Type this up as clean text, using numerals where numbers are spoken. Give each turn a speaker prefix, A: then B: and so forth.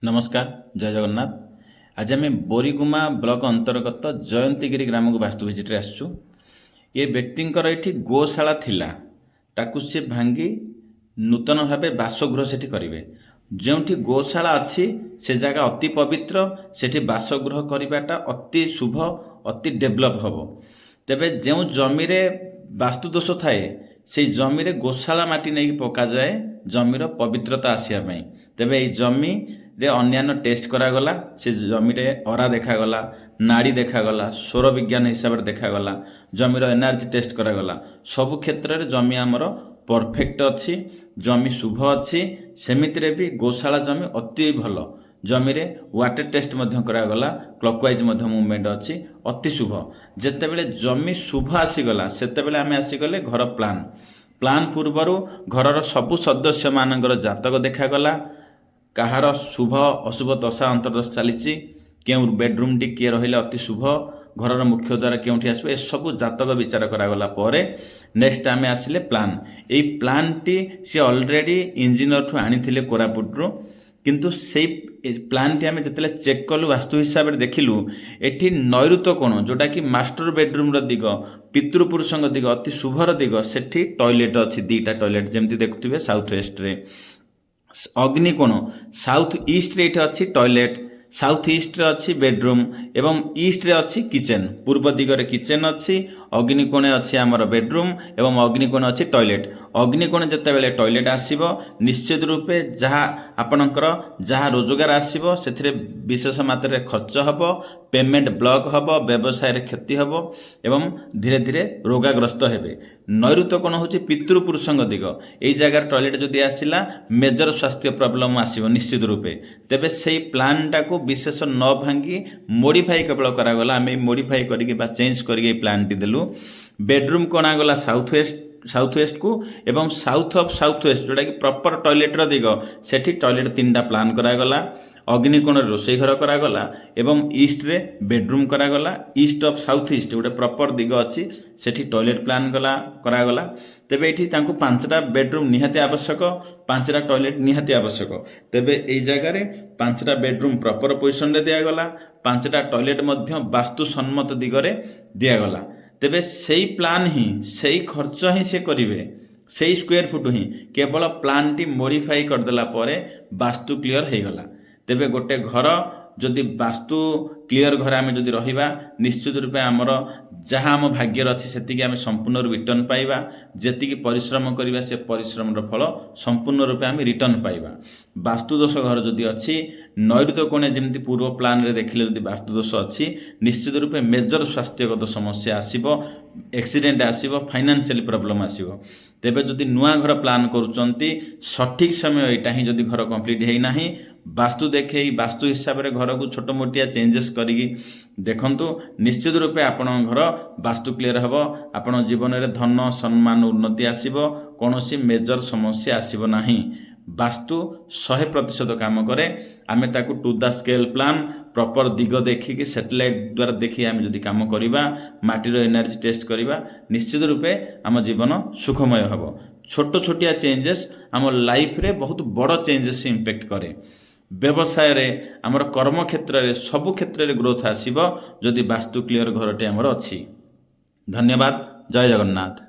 A: नमस्कार जय जगन्नाथ। आज आम बोरीगुमा ब्लॉक अंतर्गत जयंतीगिरी ग्राम को वास्तु विजिट आसचु। ये व्यक्तिंकर ये गोशाला थिला ताकू से भांगी नूतन भाव बासगृह सेठी करेंगे। जो गोशाला अच्छी से जगह अति पवित्र, सेठी बासगृह करवाटा अति शुभ, अति डेभलप हम। तेबे जो जमी वास्तुदोष थाए से जमी गोशाला माटी नहीं पका जाए जमीर पवित्रता आसापी। तेबे ये जमी रे अन्यान्य टेस्ट करागला, से जमी अरा देखागला, नाड़ी देखागला, स्वर विज्ञान हिसाब से देखागला, जमीर एनर्जी टेस्ट करागला। सबु क्षेत्र में जमी आमर परफेक्ट अच्छी, जमी शुभ अच्छी। सेमिति भी गोशाला जमी अति भल। जमी वाटर टेस्ट करागला, क्लॉकवाइज मूवमेंट अच्छी, अति शुभ। जितेबले जमी शुभ आसीगला सेतेबले आमे आसीगले घर प्लान पूर्वर घर सबु सदस्य मानकर जातक देखागला, कहार शुभ अशुभ दशा अंतर्दशा चली, क्यों बेडरूम टी किए रही अति शुभ, घर मुख्य द्वार क्योंठी आसो, सबू जातक विचार करागला परे नेक्स्ट आम आसिले प्लान। यही प्लान टी सी ऑलरेडी इंजीनियर ठू आनी कोरापुट्रु, किंतु से प्लान टी आम जिते चेक कलु वास्तु हिसाब से देखिलु एठी नैऋत्य कोण जोटा कि मास्टर बेडरूम दिग, पितृपुरुष दिग, अति शुभर दिग, सेठी टॉयलेट अच्छी दीटा टॉयलेट जमती देखुए साउथ वेस्ट रे। अग्निकोण साउथ ईस्ट रे अच्छी टॉयलेट, साउथ ईस्ट रे अच्छी बेडरूम एवं ईस्ट रे अच्छी किचन, पूर्व दिगरे किचन अच्छी, अग्निकोण अच्छी आमर बेडरूम एवं अग्निकोण अच्छी टॉयलेट। अग्निकोण जिते बेले टॉयलेट आसीबो निश्चित रूपे जहाँ आपणकर जहाँ रोजगार आसीबो सेथिरे विशेष मात्रा खर्च हबो, पेमेंट ब्लॉक हबो, व्यवसाय रे क्षति हबो एवं धीरे धीरे रोगाग्रस्त हेबे। नैऋत्य कोण होची पितृपुरुषंग दिग, एई जगह टॉयलेट जदि आसिला मेजर स्वास्थ्य प्रॉब्लम आसीबो निश्चित रूपे। तेबे सेई प्लान टाको विशेष न भांगी मॉडिफाई केवल करागला, आमे मॉडिफाई करके बा चेंज करके प्लान टी देलु। बेडरूम कोणा गला साउथ वेस्ट को एवं साउथ ऑफ साउथ वेस्ट जोटा कि प्रॉपर टॉयलेट रो दिग, सेठी टॉयलेट तीनटा प्लान करागला। अग्निकोण रोषे घर करागला एवं ईस्ट रे बेडरूम करागला। ईस्ट ऑफ साउथ ईस्ट गोटे प्रॉपर दिग अच्छी, सेठी टॉयलेट प्लान करागला। तेबे एठी तांको 5टा बेडरूम निहाती आवश्यक, 5टा टॉयलेट निहाती आवश्यक। तेबे एई जगह रे 5टा बेडरूम प्रॉपर पोजिशन रे दिया गला, 5टा टॉयलेट मध्य वास्तु सम्मत दिगरे दिया गला। तेबे सेई प्लान ही सेई खर्च ही से करिवे, सेई स्क्वायर फुट ही केवल प्लान टी मॉडिफाई करदेला परे वास्तु क्लियर हो गला। तेबे गोटे घर जदि वास्तु क्लियर घर आम जदि रहिबा निश्चित रूपे आमर जहाँ आम भाग्यर अच्छी सेतिकी आम संपूर्ण रिटर्न पाइबा, जेतिकी परिश्रम करिबा से परिश्रम फल संपूर्ण रूपे आम रिटर्न पाइबा। वास्तुदोष घर जदि अच्छी नैऋत्य कोणे जमी पूर्व प्लान रे देखिले जदि वास्तुदोष अच्छी निश्चित रूपे मेजर स्वास्थ्यगत समस्या आसीबो, एक्सीडेंट आसीबो, फाइनेंशियल प्रॉब्लम आसीबो। तेबे जदि नुआ घर प्लान करूचंती सठिक समय एटा ही जदि घर कंप्लीट हेई नाही वास्तु देखे वास्तु हिसाब से घर को छोट मोटिया चेंजेस करी देखंतु निश्चित रूपे आपण घर वास्तु क्लियर हम। आपण जीवन में धन सम्मान उन्नति आसीबो, कौनसी मेजर समस्या आसीबो नाही। वास्तु 100% काम करे। आमे ताकू to the scale plan proper दिग देखिकी सैटेलाइट द्वारा देखी आम जदि काम करिबा, माटीर एनर्जी टेस्ट करिबा निश्चित रूपे आम जीवन सुखमय हम। छोट छोटिया चेंजेस आम लाइफ रे बहुत बड़ चेंजेस इम्पैक्ट करे। व्यवसाय रे आमर कर्म क्षेत्र रे सबु क्षेत्र रे ग्रोथ आसीबो जदि वास्तु क्लियर घरटे आमर अच्छी। धन्यवाद। जय जगन्नाथ।